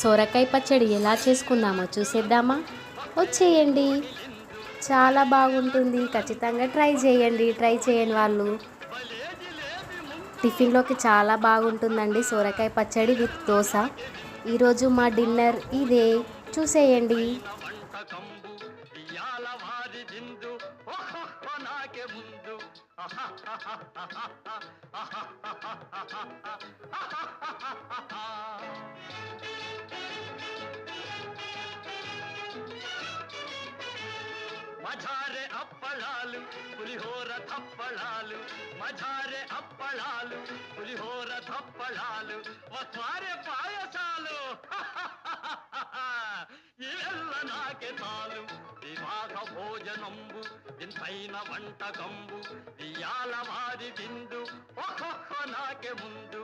సొరకాయ పచ్చడి ఎలా చేసుకుందామో చూసేద్దామా? వచ్చేయండి. చాలా బాగుంటుంది. ఖచ్చితంగా ట్రై చేయండి. ట్రై చేయని వాళ్ళు టిఫిన్లోకి చాలా బాగుంటుందండి సొరకాయ పచ్చడి విత్ దోశ. ఈరోజు మా డిన్నర్ ఇదే. చూసేయండి. మజారే అప్పళాలు పులిహోర తప్పళాలు మజారే అప్పళాలు పులిహోర తప్పళాలు వసారే పాయసాలు ఇవెల్ల నాకే చాలు వివాహ భోజనంబు వింతైన వంటకంబు ఇయాల వారి విందు ఒక్కొక్క నాకే ముందు